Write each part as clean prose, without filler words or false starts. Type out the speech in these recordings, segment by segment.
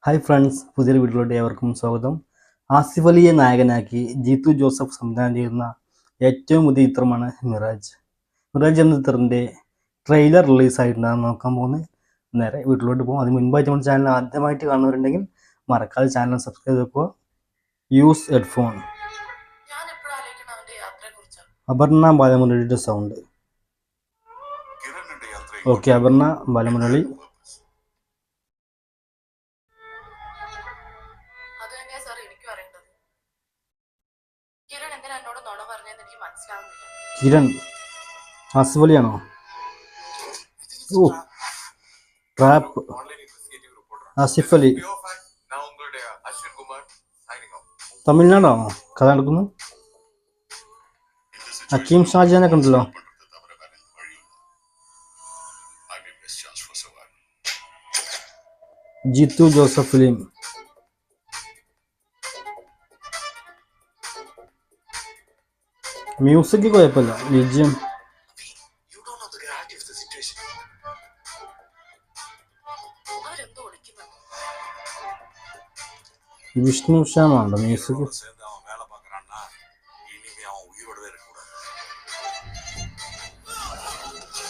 Hi friends, പുതിയൊരു വീഡിയോയിലോട്ട് ഏവർക്കും സ്വാഗതം. ആസിഫ് അലിയെ നായകനാക്കി ജീത്തു ജോസഫ് സംവിധാനം ചെയ്യുന്ന ഏറ്റവും പുതിയ ചിത്രമാണ് മിറാജ്. മിറാജ് എന്ന ചിത്രത്തിൻ്റെ ട്രെയിലർ റിലീസായിട്ടുണ്ടാകും നോക്കാൻ പോകുന്നത്. നേരെ വീട്ടിലോട്ട് പോകും. അതിന് മുൻപായിട്ട് നമ്മുടെ ചാനൽ ആദ്യമായിട്ട് കാണുന്നവരുണ്ടെങ്കിൽ മറക്കാതെ ചാനൽ സബ്സ്ക്രൈബ് ചെയ്ത് വെക്കുക. Use headphone. അപർണ ബാലമുരളിയുടെ സൗണ്ട്. ഓക്കെ, അപർണ ബാലമുരളി. കിരൺ ആസിഫ് അലിയാണോ? ഓ, ട്രാപ്പ്. ആസിഫ് അലി തമിഴ്നാടാണോ കഥ നടക്കുന്നത്? ഹക്കീം ഷാജാനൊക്കെ ഉണ്ടല്ലോ. ജിത്തു ജോസഫ് ഫിലിം. മ്യൂസിക് കുഴപ്പമില്ല, വിജയം. വിഷ്ണു ശ്യാമാണോ മ്യൂസിക്?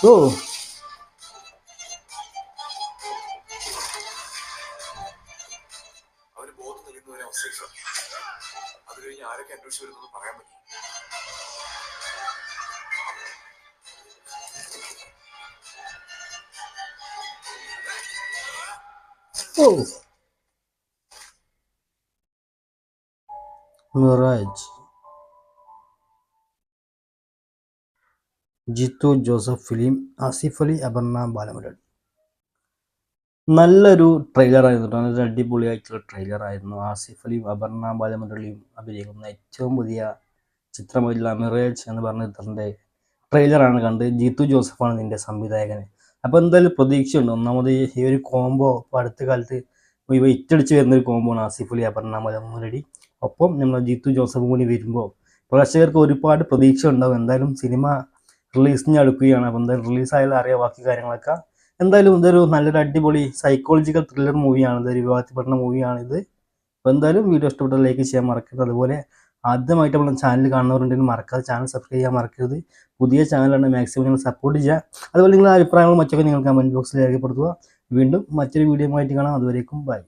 ഓ, മിറാജ്. ജിത്തു ജോസഫ് ഫിലിം. ആസിഫ് അലി, അപർണ ബാലമുരളി. നല്ലൊരു ട്രെയിലറായിരുന്നു, നല്ലൊരു അടിപൊളിയായിട്ടുള്ള ട്രെയിലറായിരുന്നു. ആസിഫ് അലിയും അപർണ ബാലമുരളിയും അഭിനയിക്കുന്ന ഏറ്റവും പുതിയ ചിത്രമായിട്ടുള്ള മിറാജ് എന്ന് പറഞ്ഞ ചിത്രത്തിൻ്റെ ട്രെയിലറാണ് കണ്ട്. ജിത്തു ജോസഫാണ് ഇതിൻ്റെ സംവിധായകൻ. അപ്പോൾ എന്തായാലും പ്രതീക്ഷയുണ്ട്. ഒന്നാമത് ഈ ഒരു കോംബോ ഇപ്പോൾ അടുത്ത കാലത്ത് ഇറ്റടിച്ച് വരുന്നൊരു കോംബോണ് ആസിഫ് അലി അപർണ ബാലമുരളി. ഒപ്പം നമ്മൾ ജിത്തു ജോസഫും കൂടി വരുമ്പോൾ പ്രേക്ഷകർക്ക് ഒരുപാട് പ്രതീക്ഷ ഉണ്ടാവും. എന്തായാലും സിനിമ റിലീസിന് അടുക്കുകയാണ്. അപ്പോൾ എന്തായാലും റിലീസായാലും അറിയാം ബാക്കി കാര്യങ്ങളൊക്കെ. എന്തായാലും ഇതൊരു നല്ലൊരു അടിപൊളി സൈക്കോളജിക്കൽ ത്രില്ലർ മൂവിയാണ്, ഇതൊരു വിവാദത്തിൽപ്പെടുന്ന മൂവിയാണിത്. അപ്പോൾ എന്തായാലും വീഡിയോ ഇഷ്ടപ്പെട്ട ലൈക്ക് ചെയ്യാൻ മറക്കരുത്. അതുപോലെ ആദ്യമായിട്ട് നമ്മൾ ചാനൽ കാണുന്നവരുണ്ടെങ്കിൽ മറക്കാതെ ചാനൽ സബ്സ്ക്രൈബ് ചെയ്യാൻ മറക്കരുത്. പുതിയ ചാനലാണ്, മാക്സിമം നിങ്ങൾ സപ്പോർട്ട് ചെയ്യുക. അതുപോലെ നിങ്ങളുടെ അഭിപ്രായങ്ങളും മറ്റൊക്കെ നിങ്ങൾ കമൻറ്റ് ബോക്സിൽ രേഖപ്പെടുത്തുക. വീണ്ടും മറ്റൊരു വീഡിയോ ആയിട്ട് കാണാം. അതുവരേക്കും ബൈ.